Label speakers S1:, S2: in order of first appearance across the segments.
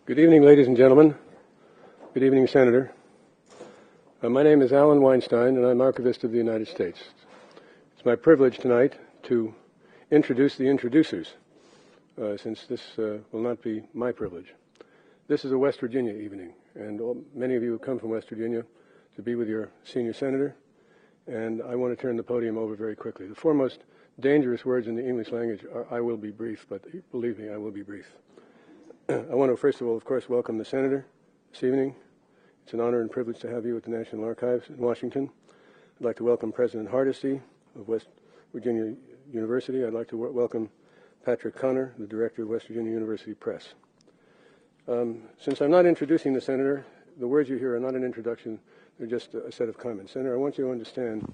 S1: Good evening, ladies and gentlemen. Good evening, Senator. My name is Alan Weinstein, and I'm Archivist of the United States. It's my privilege tonight to introduce the introducers, since this will not be my privilege. This is a West Virginia evening, and many of you have come from West Virginia to be with your senior senator, and I want to turn the podium over very quickly. The foremost dangerous words in the English language are, "I will be brief," but believe me, I will be brief. I want to, first of all, of course, welcome the Senator this evening. It's an honor and privilege to have you at the National Archives in Washington. I'd like to welcome President Hardesty of West Virginia University. I'd like to welcome Patrick Connor, the Director of West Virginia University Press. Since I'm not introducing the Senator, the words you hear are not an introduction, they're just a set of comments. Senator, I want you to understand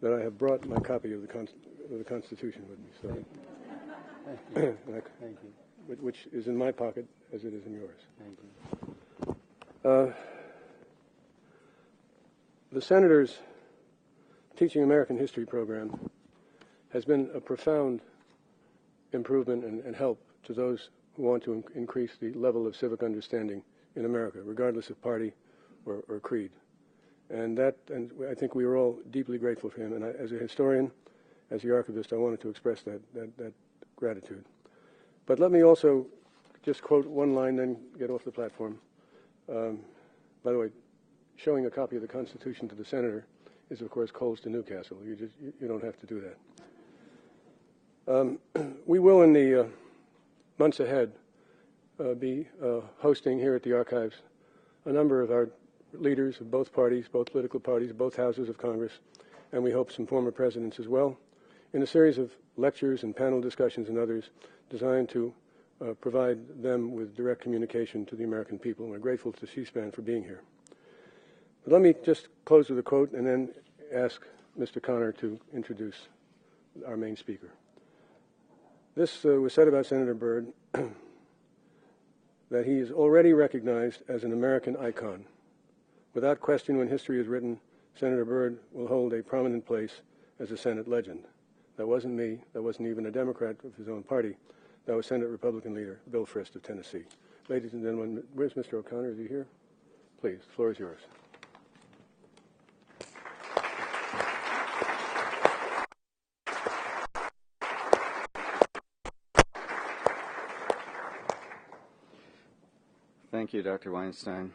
S1: that I have brought my copy of the Constitution with me. So
S2: Thank you.
S1: Which is in my pocket as it is in yours.
S2: Thank you.
S1: The Senator's Teaching American History program has been a profound improvement and help to those who want to increase the level of civic understanding in America, regardless of party or creed. And I think we are all deeply grateful for him. And as a historian, as the archivist, I wanted to express that gratitude. But let me also just quote one line, then get off the platform. By the way, showing a copy of the Constitution to the Senator is, of course, coals to Newcastle. You don't have to do that. We will, in the months ahead, be hosting here at the Archives a number of our leaders of both parties, both political parties, both houses of Congress, and we hope some former presidents as well, in a series of lectures and panel discussions and others designed to provide them with direct communication to the American people. And we're grateful to C-SPAN for being here. But let me just close with a quote and then ask Mr. Connor to introduce our main speaker. This was said about Senator Byrd, that he is already recognized as an American icon. Without question, when history is written, Senator Byrd will hold a prominent place as a Senate legend. That wasn't me. That wasn't even a Democrat of his own party. That was Senate Republican leader Bill Frist of Tennessee. Ladies and gentlemen, where's Mr. O'Connor? Is he here? Please, the floor is yours.
S2: Thank you, Dr. Weinstein.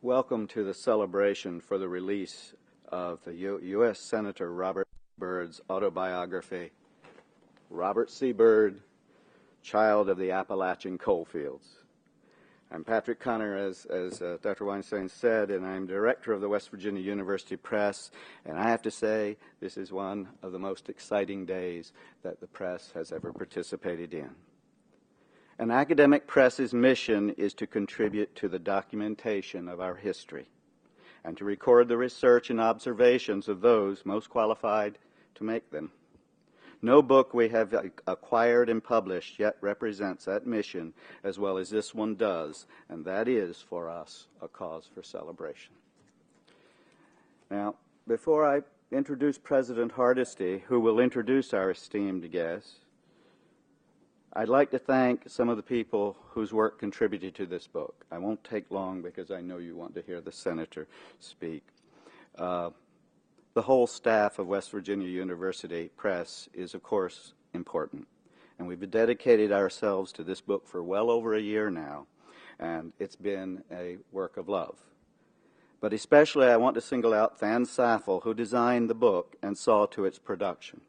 S2: Welcome to the celebration for the release of the U.S. Senator Robert Byrd's autobiography, Robert C. Byrd, Child of the Appalachian Coal Fields. I'm Patrick Connor, as Dr. Weinstein said, and I'm director of the West Virginia University Press, and I have to say this is one of the most exciting days that the press has ever participated in. An academic press's mission is to contribute to the documentation of our history and to record the research and observations of those most qualified to make them. No book we have acquired and published yet represents that mission as well as this one does, and that is, for us, a cause for celebration. Now, before I introduce President Hardesty, who will introduce our esteemed guest, I'd like to thank some of the people whose work contributed to this book. I won't take long because I know you want to hear the Senator speak. The whole staff of West Virginia University Press is, of course, important. And we've dedicated ourselves to this book for well over a year now, and it's been a work of love. But especially I want to single out Than Saffel, who designed the book and saw to its production.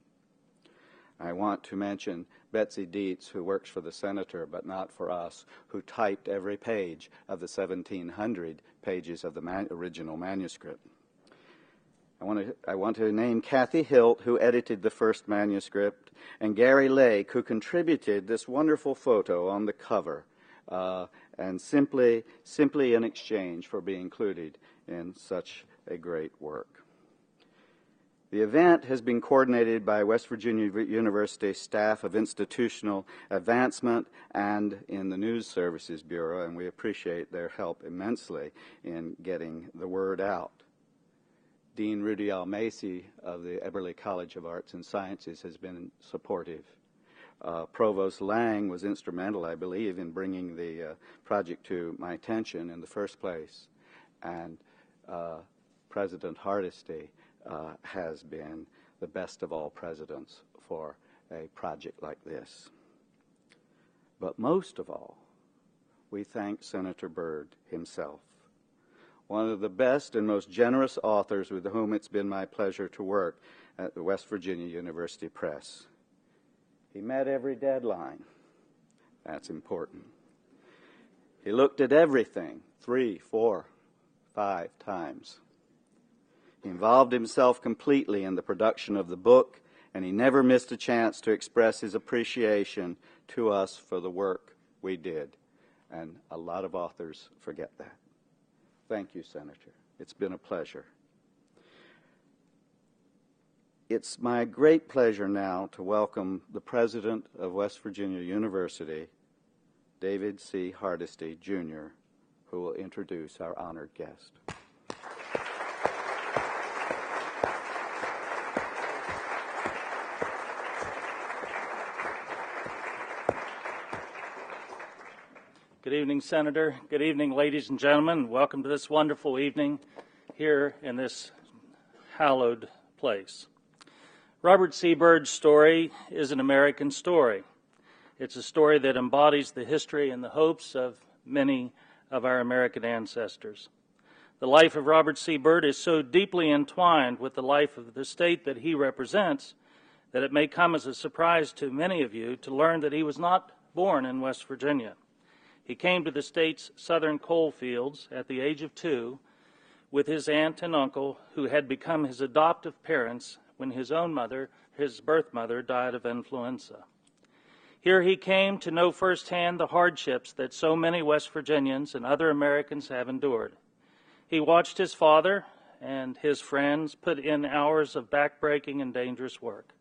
S2: I want to mention Betsy Dietz, who works for the Senator but not for us, who typed every page of the 1,700 pages of the original manuscript. I want to name Kathy Hilt, who edited the first manuscript, and Gary Lake, who contributed this wonderful photo on the cover, and simply in exchange for being included in such a great work. The event has been coordinated by West Virginia University staff of Institutional Advancement and in the News Services Bureau, and we appreciate their help immensely in getting the word out. Dean Rudy L. Macy of the Eberly College of Arts and Sciences has been supportive. Provost Lang was instrumental, I believe, in bringing the project to my attention in the first place. And President Hardesty has been the best of all presidents for a project like this. But most of all, we thank Senator Byrd himself, one of the best and most generous authors with whom it's been my pleasure to work at the West Virginia University Press. He met every deadline. That's important. He looked at everything 3, 4, 5 times. He involved himself completely in the production of the book, and he never missed a chance to express his appreciation to us for the work we did. And a lot of authors forget that. Thank you, Senator. It's been a pleasure. It's my great pleasure now to welcome the President of West Virginia University, David C. Hardesty, Jr., who will introduce our honored guest.
S3: Good evening, Senator. Good evening, ladies and gentlemen. Welcome to this wonderful evening here in this hallowed place. Robert C. Byrd's story is an American story. It's a story that embodies the history and the hopes of many of our American ancestors. The life of Robert C. Byrd is so deeply entwined with the life of the state that he represents that it may come as a surprise to many of you to learn that he was not born in West Virginia. He came to the state's southern coal fields at the age of 2 with his aunt and uncle, who had become his adoptive parents when his own mother, his birth mother, died of influenza. Here he came to know firsthand the hardships that so many West Virginians and other Americans have endured. He watched his father and his friends put in hours of backbreaking and dangerous work.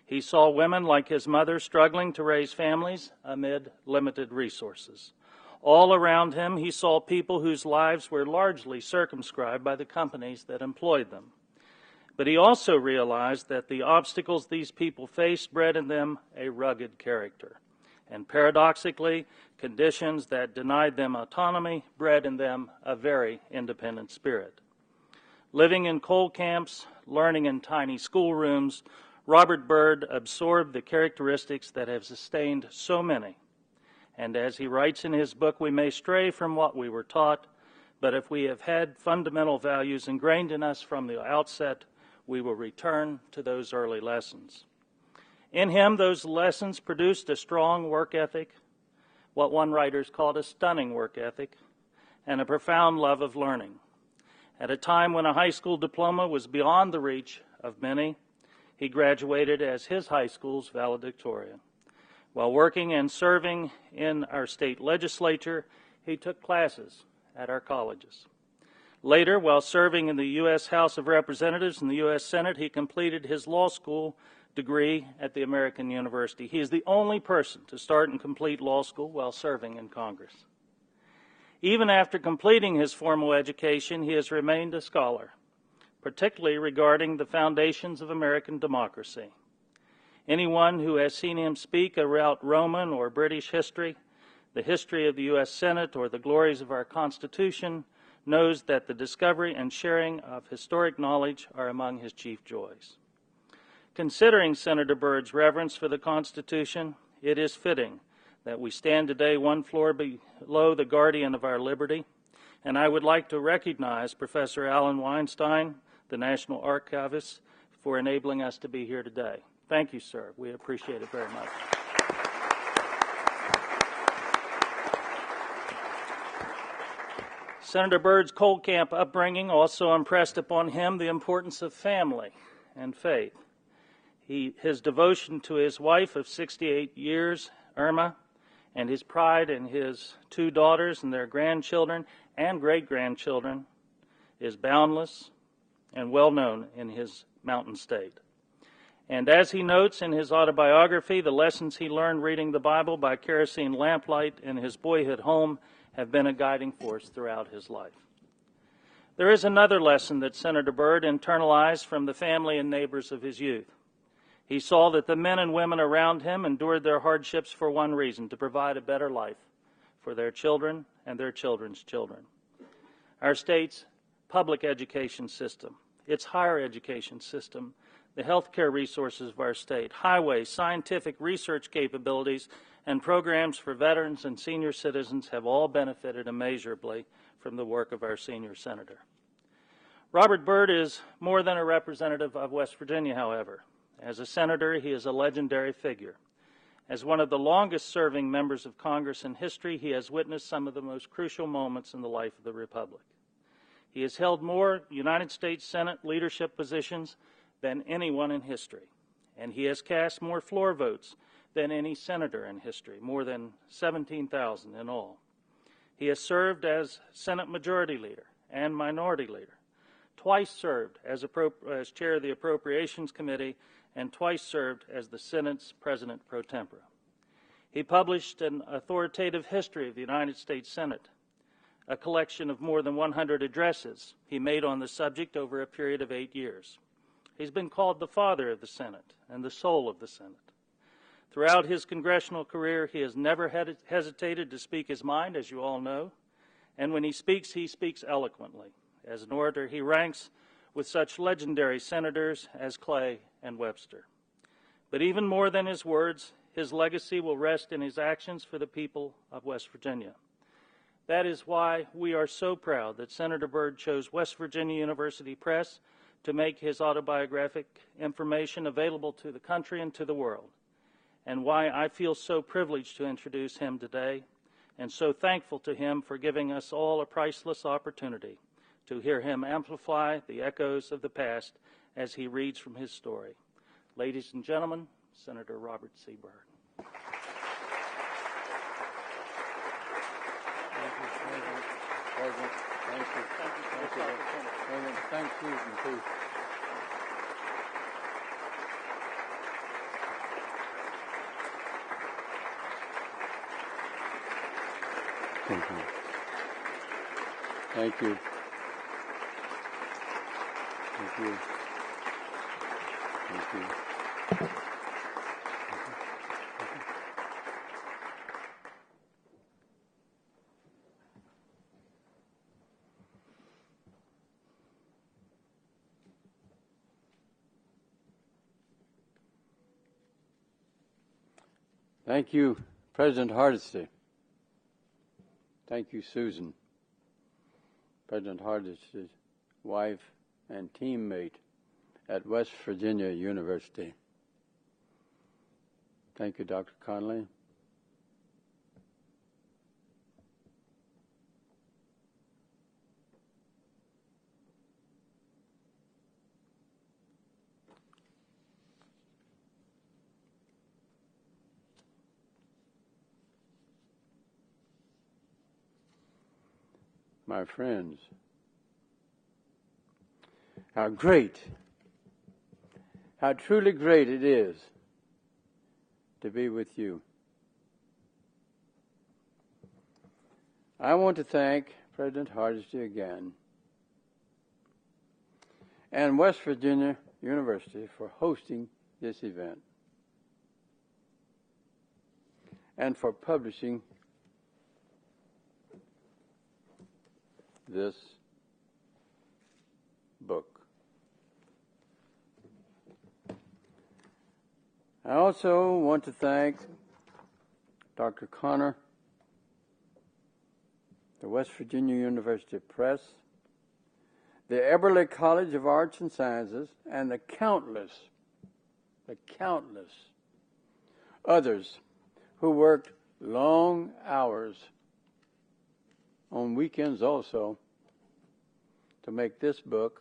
S3: He saw women like his mother struggling to raise families amid limited resources. All around him, he saw people whose lives were largely circumscribed by the companies that employed them. But he also realized that the obstacles these people faced bred in them a rugged character. And paradoxically, conditions that denied them autonomy bred in them a very independent spirit. Living in coal camps, learning in tiny schoolrooms, Robert Byrd absorbed the characteristics that have sustained so many. And as he writes in his book, we may stray from what we were taught, but if we have had fundamental values ingrained in us from the outset, we will return to those early lessons. In him, those lessons produced a strong work ethic, what one writer called a stunning work ethic, and a profound love of learning. At a time when a high school diploma was beyond the reach of many, he graduated as his high school's valedictorian. While working and serving in our state legislature, he took classes at our colleges. Later, while serving in the U.S. House of Representatives and the U.S. Senate, he completed his law school degree at the American University. He is the only person to start and complete law school while serving in Congress. Even after completing his formal education, he has remained a scholar, particularly regarding the foundations of American democracy. Anyone who has seen him speak about Roman or British history, the history of the U.S. Senate, or the glories of our Constitution knows that the discovery and sharing of historic knowledge are among his chief joys. Considering Senator Byrd's reverence for the Constitution, it is fitting that we stand today one floor below the guardian of our liberty, and I would like to recognize Professor Alan Weinstein, the National Archivist, for enabling us to be here today. Thank you, sir. We appreciate it very much. Senator Byrd's coal camp upbringing also impressed upon him the importance of family and faith. His devotion to his wife of 68 years, Irma, and his pride in his 2 daughters and their grandchildren and great-grandchildren is boundless and well known in his mountain state. And as he notes in his autobiography, the lessons he learned reading the Bible by kerosene lamplight in his boyhood home have been a guiding force throughout his life. There is another lesson that Senator Byrd internalized from the family and neighbors of his youth. He saw that the men and women around him endured their hardships for one reason: to provide a better life for their children and their children's children. Our state's public education system, its higher education system, the healthcare resources of our state, highways, scientific research capabilities, and programs for veterans and senior citizens have all benefited immeasurably from the work of our senior senator. Robert Byrd is more than a representative of West Virginia, however. As a senator, he is a legendary figure. As one of the longest-serving members of Congress in history, he has witnessed some of the most crucial moments in the life of the Republic. He has held more United States Senate leadership positions than anyone in history, and he has cast more floor votes than any senator in history, more than 17,000 in all. He has served as Senate Majority Leader and Minority Leader, twice served as chair of the Appropriations Committee, and twice served as the Senate's President pro tempore. He published an authoritative history of the United States Senate, a collection of more than 100 addresses he made on the subject over a period of 8 years. He's been called the father of the Senate and the soul of the Senate. Throughout his congressional career, he has never hesitated to speak his mind, as you all know, and when he speaks eloquently. As an orator, he ranks with such legendary senators as Clay and Webster. But even more than his words, his legacy will rest in his actions for the people of West Virginia. That is why we are so proud that Senator Byrd chose West Virginia University Press to make his autobiographic information available to the country and to the world, and why I feel so privileged to introduce him today, and so thankful to him for giving us all a priceless opportunity to hear him amplify the echoes of the past as he reads from his story. Ladies and gentlemen, Senator Robert C. Byrd.
S4: Thank you, too. Thank you. Thank you. Thank you. Thank you. Thank you, President Hardesty. Thank you, Susan, President Hardesty's wife and teammate at West Virginia University. Thank you, Dr. Connolly. My friends, how great, how truly great it is to be with you. I want to thank President Hardesty again and West Virginia University for hosting this event and for publishing this book. I also want to thank Dr. Connor, the West Virginia University Press, the Eberly College of Arts and Sciences, and the countless others who worked long hours on weekends also to make this book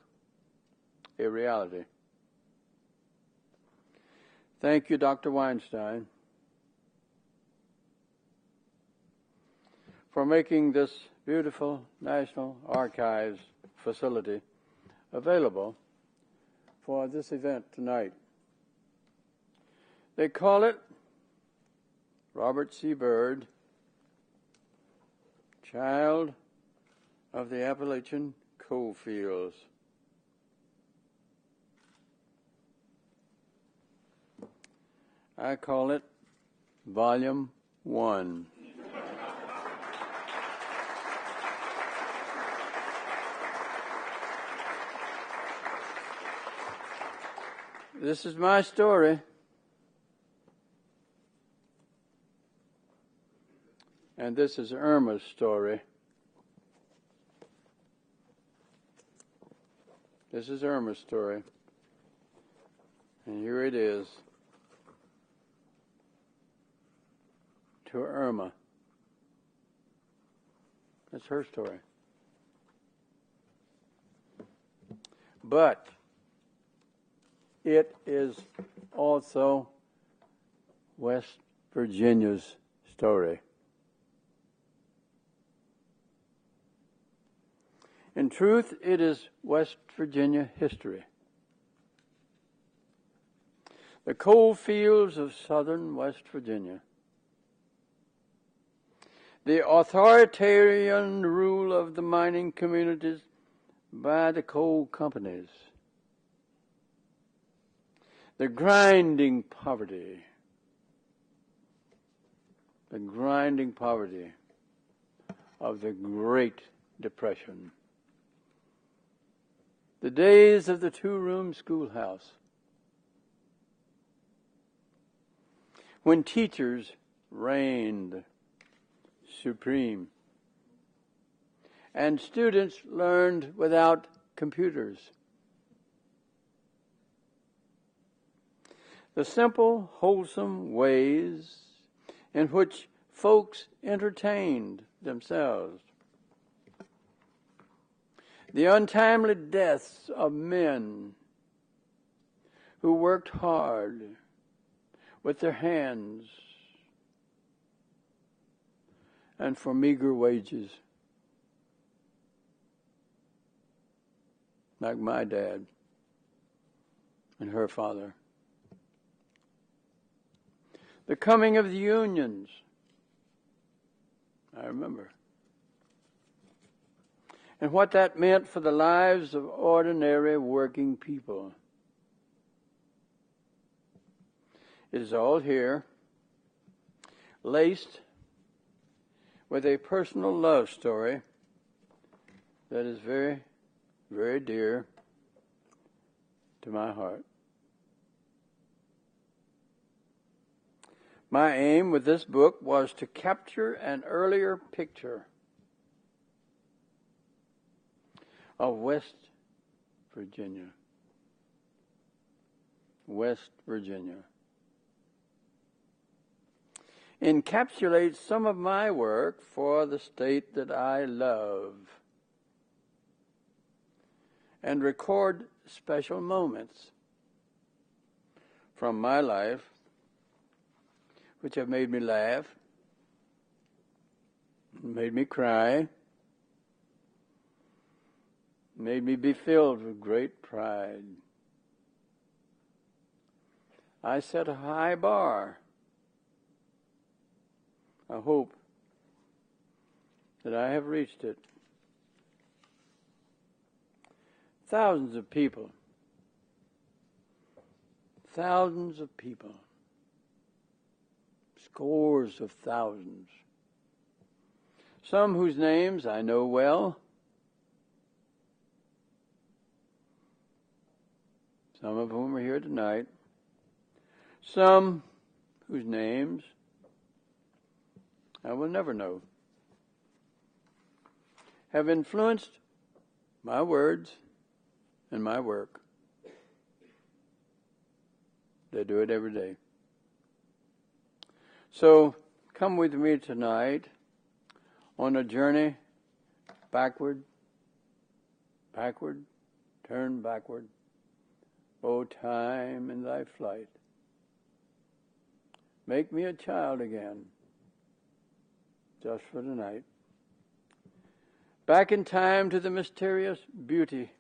S4: a reality. Thank you, Dr. Weinstein, for making this beautiful National Archives facility available for this event tonight. They call it Robert C. Byrd, Child of the Appalachian Coal Fields. I call it Volume 1. This is my story. And this is Irma's story. This is Irma's story. And here it is. To Irma. That's her story. But it is also West Virginia's story. In truth, it is West Virginia history. The coal fields of southern West Virginia. The authoritarian rule of the mining communities by the coal companies. The grinding poverty. The grinding poverty of the Great Depression. The days of the two-room schoolhouse, when teachers reigned supreme and students learned without computers. The simple, wholesome ways in which folks entertained themselves. The untimely deaths of men who worked hard with their hands and for meager wages, like my dad and her father. The coming of the unions, I remember. And what that meant for the lives of ordinary working people. It is all here, laced with a personal love story that is very, very dear to my heart. My aim with this book was to capture an earlier picture of West Virginia. West Virginia. Encapsulate some of my work for the state that I love. And record special moments from my life which have made me laugh, made me cry, made me be filled with great pride. I set a high bar. I hope that I have reached it. Thousands of people, scores of thousands, some whose names I know well, some of whom are here tonight, some whose names I will never know, have influenced my words and my work. They do it every day. So come with me tonight on a journey backward, turn backward, O time in thy flight. Make me a child again, just for tonight. Back in time to the mysterious beauty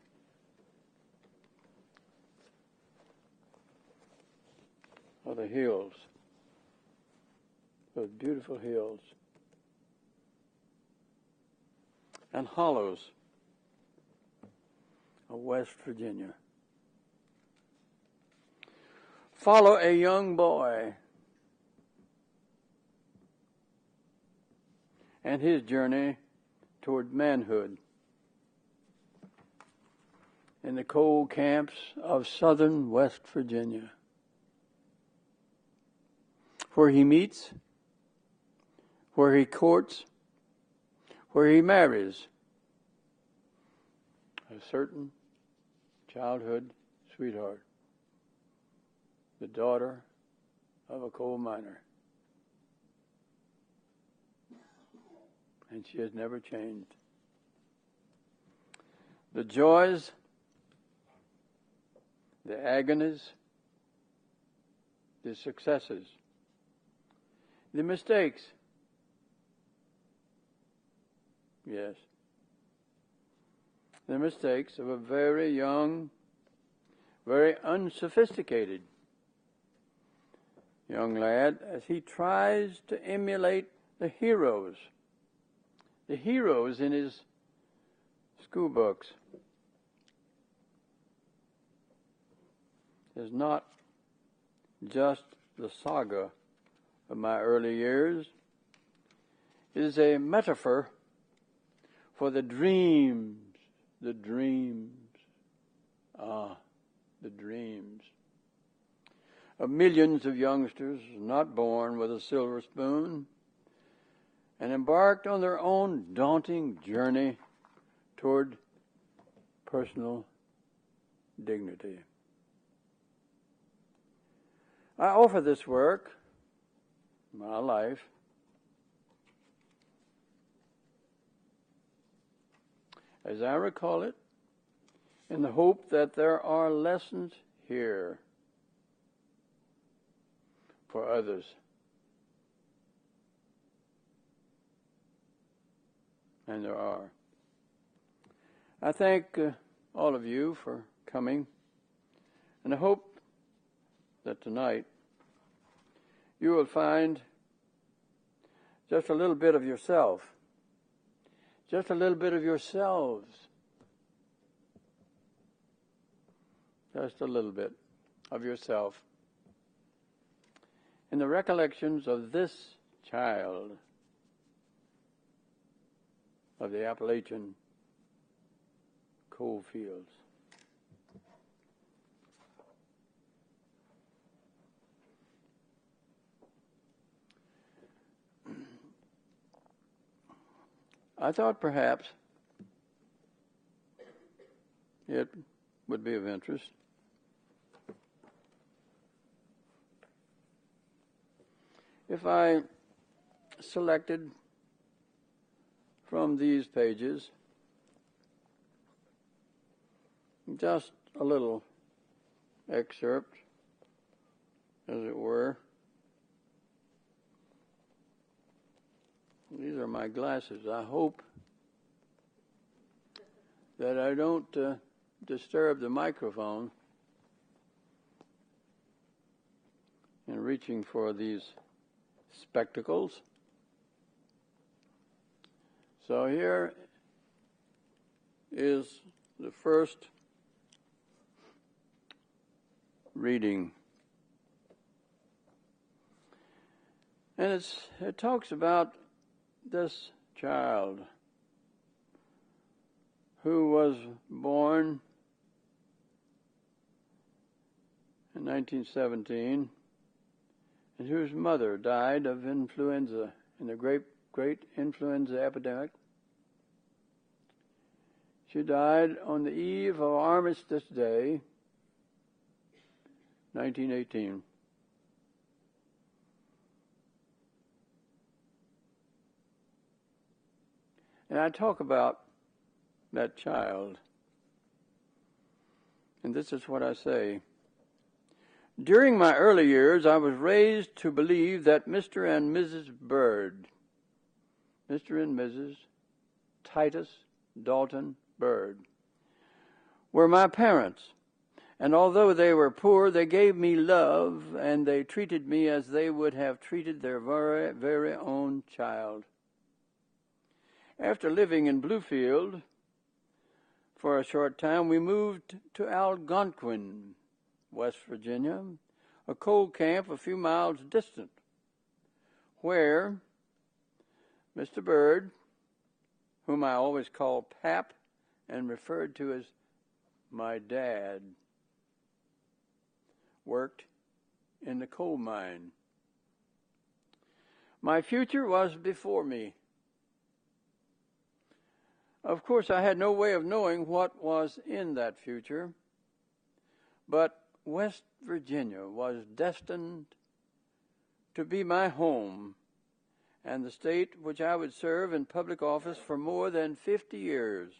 S4: of the hills, those beautiful hills and hollows of West Virginia. Follow a young boy and his journey toward manhood in the coal camps of southern West Virginia, where he meets, where he courts, where he marries a certain childhood sweetheart, the daughter of a coal miner. And she has never changed. The joys, the agonies, the successes, the mistakes, yes, the mistakes of a very young, very unsophisticated young lad as he tries to emulate the heroes in his school books. Is not just the saga of my early years. It is a metaphor for the dreams of millions of youngsters not born with a silver spoon and embarked on their own daunting journey toward personal dignity. I offer this work, my life, as I recall it, in the hope that there are lessons here for others. And there are. I thank all of you for coming, and I hope that tonight you will find just a little bit of yourself, just a little bit of yourselves, just a little bit of yourself in the recollections of this child of the Appalachian Coal Fields. I thought perhaps it would be of interest if I selected from these pages just a little excerpt, as it were. These are my glasses. I hope that I don't disturb the microphone in reaching for these spectacles. So here is the first reading. And it talks about this child who was born in 1917 and whose mother died of influenza in the great influenza epidemic. She died on the eve of Armistice Day, 1918. And I talk about that child, and this is what I say. During my early years, I was raised to believe that Mr. and Mrs. Byrd, Mr. and Mrs. Titus Dalton Byrd, were my parents. And although they were poor, they gave me love, and they treated me as they would have treated their very, very own child. After living in Bluefield for a short time, we moved to Algonquin, West Virginia, a coal camp a few miles distant, where Mr. Byrd, whom I always called Pap and referred to as my dad, worked in the coal mine. My future was before me. Of course, I had no way of knowing what was in that future, but West Virginia was destined to be my home and the state which I would serve in public office for more than 50 years.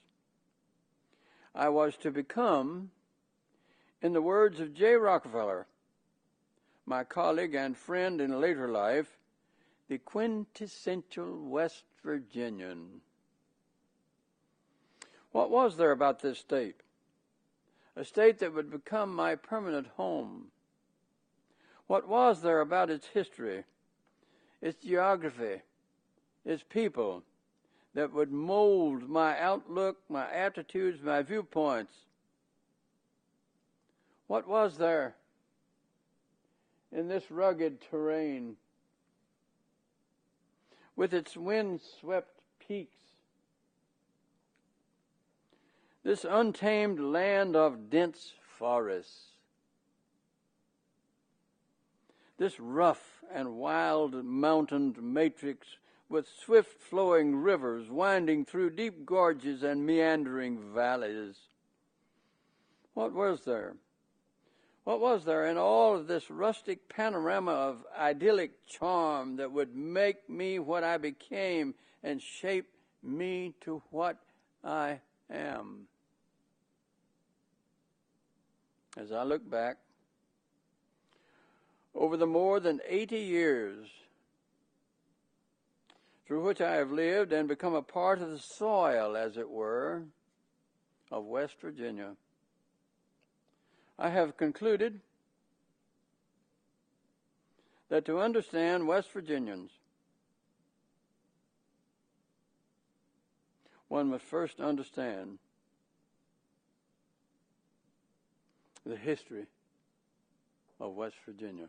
S4: I was to become, in the words of J. Rockefeller, my colleague and friend in later life, the quintessential West Virginian. What was there about this state? A state that would become my permanent home. What was there about its history, its geography, its people, that would mold my outlook, my attitudes, my viewpoints? What was there in this rugged terrain, with its wind-swept peaks, this untamed land of dense forests, this rough and wild mountained matrix with swift-flowing rivers winding through deep gorges and meandering valleys? What was there? What was there in all of this rustic panorama of idyllic charm that would make me what I became and shape me to what I am? As I look back over the more than 80 years through which I have lived and become a part of the soil, as it were, of West Virginia, I have concluded that to understand West Virginians, one must first understand the history of West Virginia.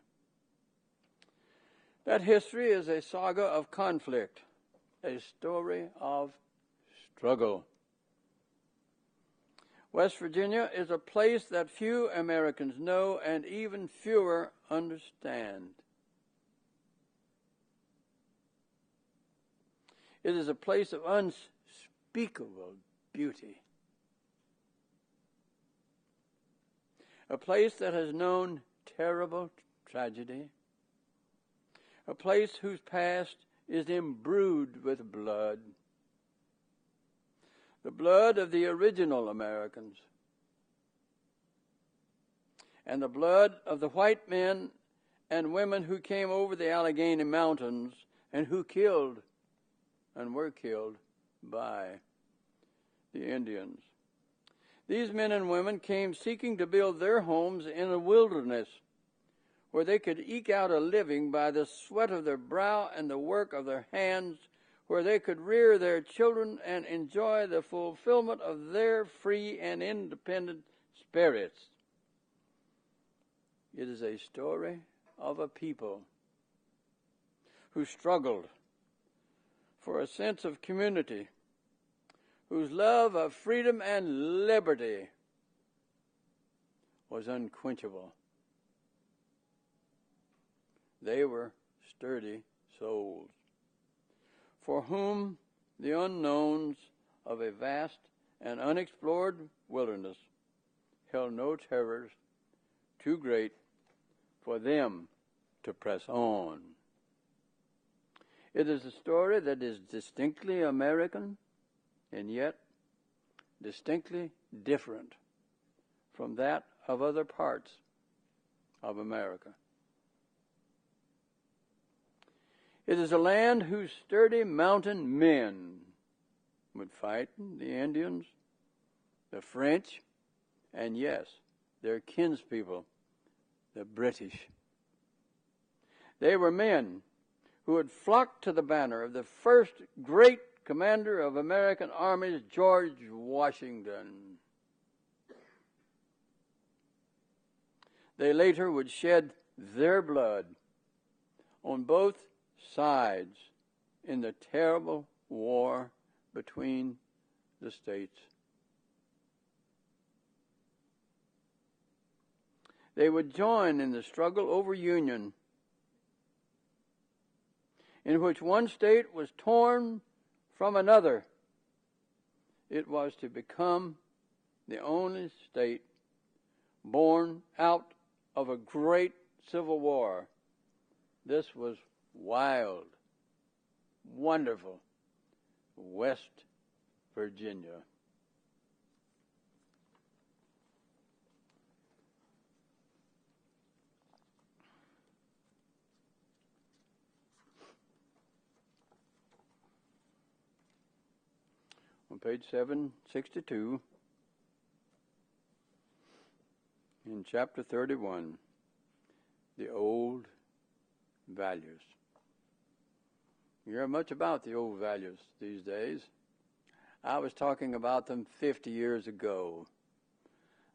S4: That history is a saga of conflict, a story of struggle. West Virginia is a place that few Americans know and even fewer understand. It is a place of unspeakable beauty. A place that has known terrible tragedy. A place whose past is imbrued with blood. The blood of the original Americans, and the blood of the white men and women who came over the Allegheny Mountains and who killed and were killed by the Indians. These men and women came seeking to build their homes in a wilderness where they could eke out a living by the sweat of their brow and the work of their hands, where they could rear their children and enjoy the fulfillment of their free and independent spirits. It is a story of a people who struggled for a sense of community, whose love of freedom and liberty was unquenchable. They were sturdy souls, for whom the unknowns of a vast and unexplored wilderness held no terrors too great for them to press on. It is a story that is distinctly American and yet distinctly different from that of other parts of America. It is a land whose sturdy mountain men would fight the Indians, the French, and yes, their kinspeople, the British. They were men who had flocked to the banner of the first great commander of American armies, George Washington. They later would shed their blood on both sides in the terrible war between the states. They would join in the struggle over union, in which one state was torn from another. It was to become the only state born out of a great civil war. This was wild, wonderful West Virginia. On page 762, in chapter 31, the old values. You hear much about the old values these days. I was talking about them 50 years ago.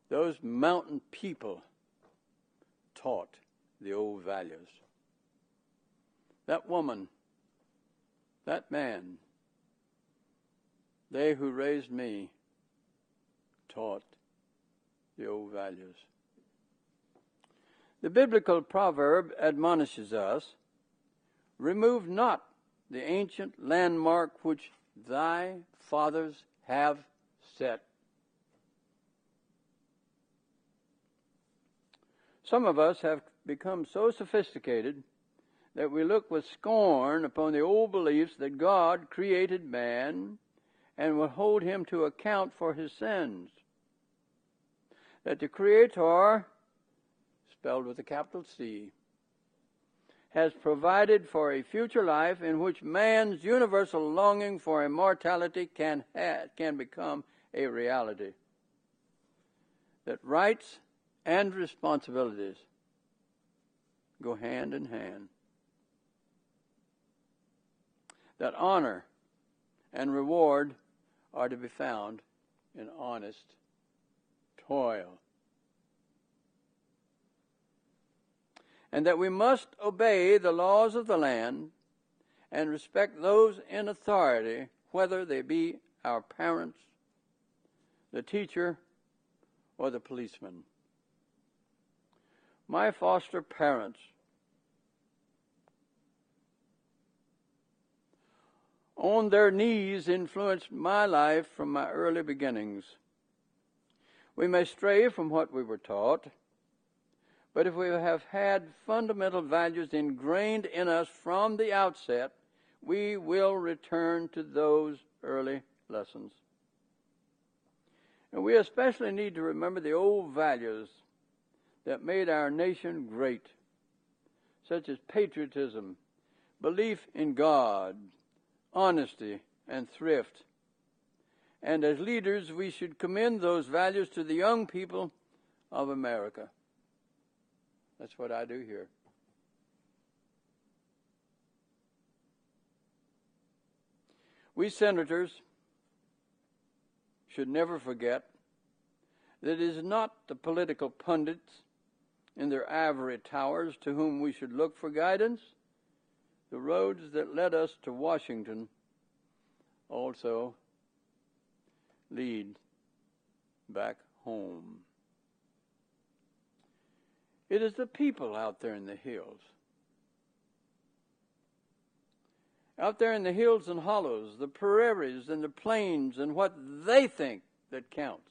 S4: Those mountain people taught the old values. That woman, that man, they who raised me taught the old values. The biblical proverb admonishes us, "Remove not the ancient landmark which thy fathers have set." Some of us have become so sophisticated that we look with scorn upon the old beliefs that God created man and will hold him to account for his sins. That the Creator, spelled with a capital C, has provided for a future life in which man's universal longing for immortality can become a reality. That rights and responsibilities go hand in hand. That honor and reward are to be found in honest toil. And that we must obey the laws of the land and respect those in authority, whether they be our parents, the teacher, or the policeman. My foster parents on their knees influenced my life from my early beginnings. We may stray from what we were taught, but if we have had fundamental values ingrained in us from the outset, we will return to those early lessons. And we especially need to remember the old values that made our nation great, such as patriotism, belief in God, honesty, and thrift. And as leaders, we should commend those values to the young people of America. That's what I do here. We senators should never forget that it is not the political pundits in their ivory towers to whom we should look for guidance. The roads that led us to Washington also lead back home. It is the people out there in the hills. Out there in the hills and hollows, the prairies and the plains, and what they think that counts.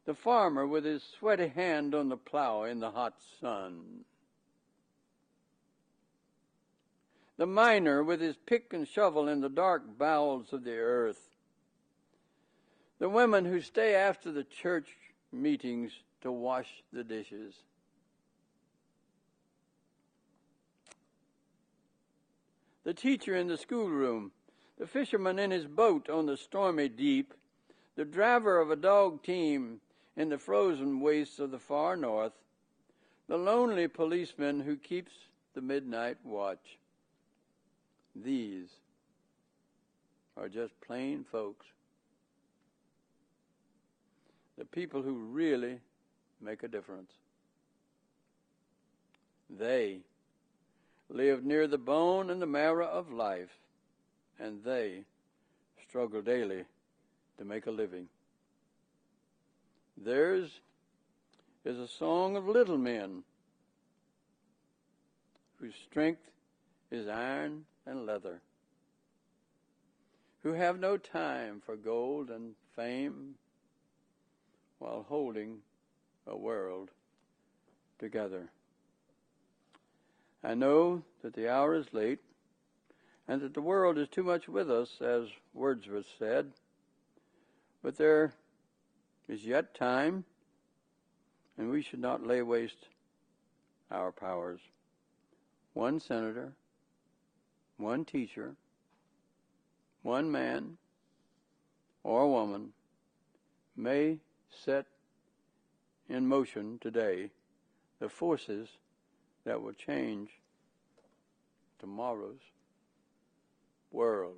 S4: The farmer with his sweaty hand on the plow in the hot sun. The miner with his pick and shovel in the dark bowels of the earth. The women who stay after the church meetings to wash the dishes. The teacher in the schoolroom, the fisherman in his boat on the stormy deep, the driver of a dog team in the frozen wastes of the far north, the lonely policeman who keeps the midnight watch. These are just plain folks. The people who really make a difference. They live near the bone and the marrow of life, and they struggle daily to make a living. Theirs is a song of little men whose strength is iron and leather, who have no time for gold and fame while holding a world together. I know that the hour is late and that the world is too much with us, as Wordsworth said, but there is yet time, and we should not lay waste our powers. One senator, one teacher, one man or woman may set in motion today the forces that will change tomorrow's world.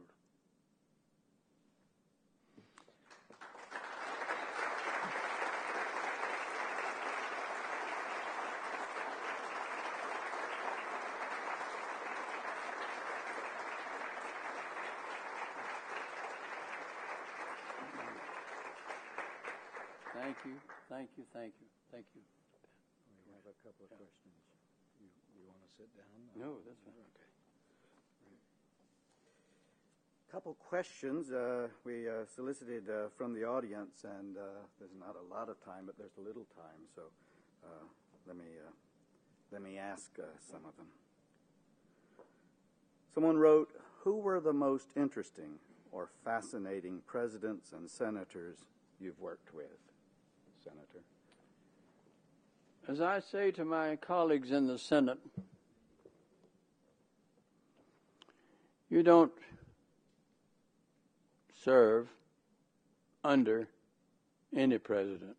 S4: Thank you, thank you, thank you, thank you.
S2: We have a couple of questions. You want to sit down?
S4: No, that's fine.
S2: Okay. Couple questions we solicited from the audience, and there's not a lot of time, but there's a little time, so let me ask some of them. Someone wrote, "Who were the most interesting or fascinating presidents and senators you've worked with?" Senator.
S4: As I say to my colleagues in the Senate, you don't serve under any president.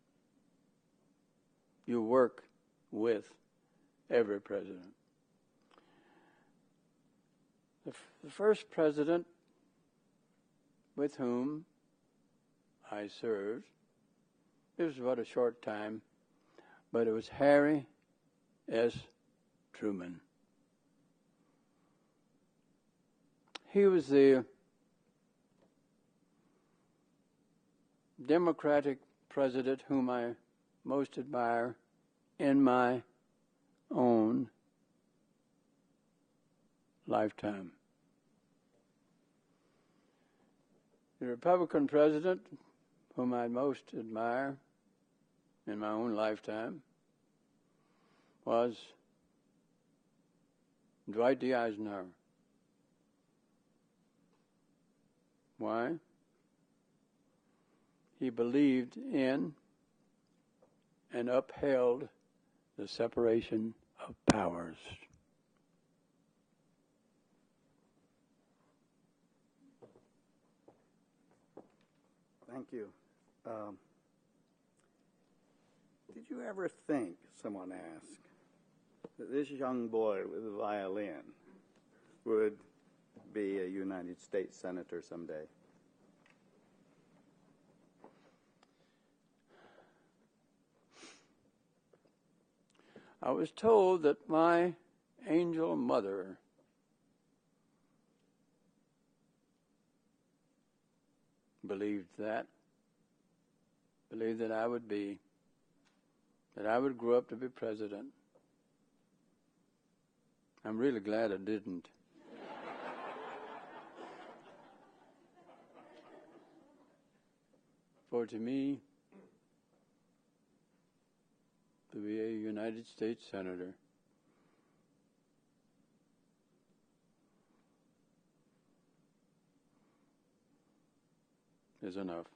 S4: You work with every president. The first president with whom I served, it was about a short time, but it was Harry S. Truman. He was the Democratic president whom I most admire in my own lifetime. The Republican president whom I most admire in my own lifetime was Dwight D. Eisenhower. Why? He believed in and upheld the separation of powers.
S2: Thank you. Did you ever think, someone asked, that this young boy with a violin would be a United States Senator someday?
S4: I was told that my angel mother believed that I would grow up to be president. I'm really glad I didn't. For to me, to be a United States Senator is enough.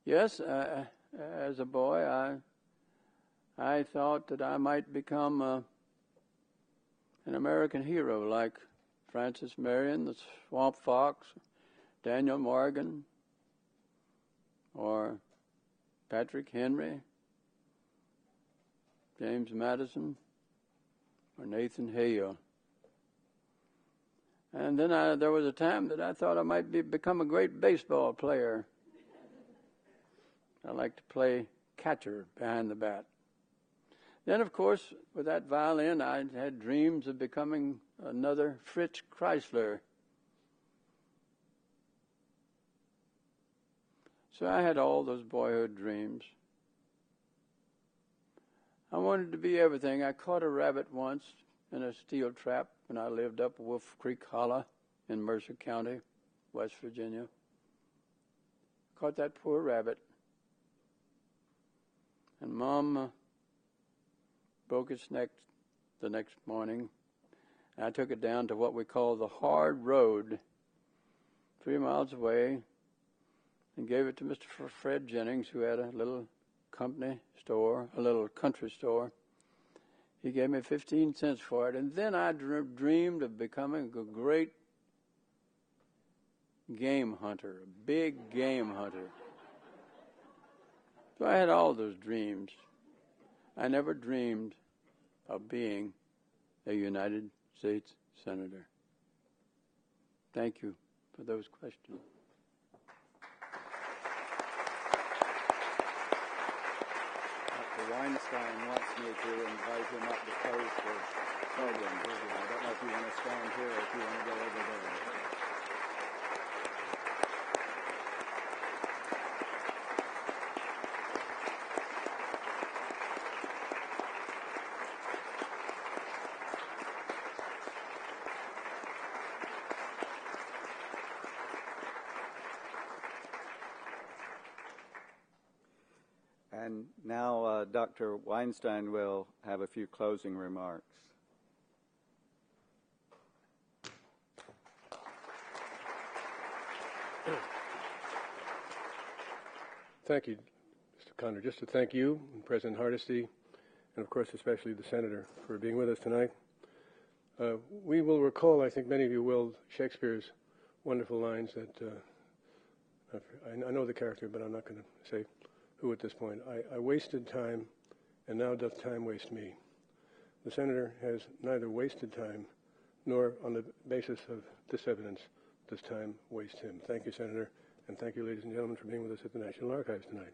S4: Yes, as a boy, I thought that I might become an American hero like Francis Marion, the Swamp Fox, Daniel Morgan, or Patrick Henry, James Madison, or Nathan Hale. And then there was a time that I thought I might become a great baseball player. I like to play catcher behind the bat. Then, of course, with that violin, I had dreams of becoming another Fritz Kreisler. So I had all those boyhood dreams. I wanted to be everything. I caught a rabbit once in a steel trap when I lived up Wolf Creek Hollow in Mercer County, West Virginia. Caught that poor rabbit. And Mom broke its neck the next morning. And I took it down to what we call the hard road, 3 miles away, and gave it to Mr. Fred Jennings, who had a little company store, a little country store. He gave me 15 cents for it, and then I dreamed of becoming a great game hunter, a big game hunter. So I had all those dreams. I never dreamed of being a United States Senator. Thank you for those questions.
S2: Dr. Weinstein wants me to invite him up to close the podium. I don't know if you want to stand here or if you want to go over there. And now Dr. Weinstein will have a few closing remarks.
S1: Thank you, Mr. Conner. Just to thank you and President Hardesty, and of course especially the Senator, for being with us tonight. We will recall, I think many of you will, Shakespeare's wonderful lines that I know the character, but I'm not going to say who at this point. I wasted time, and now doth time waste me. The Senator has neither wasted time, nor on the basis of this evidence does time waste him. Thank you, Senator, and thank you, ladies and gentlemen, for being with us at the National Archives tonight.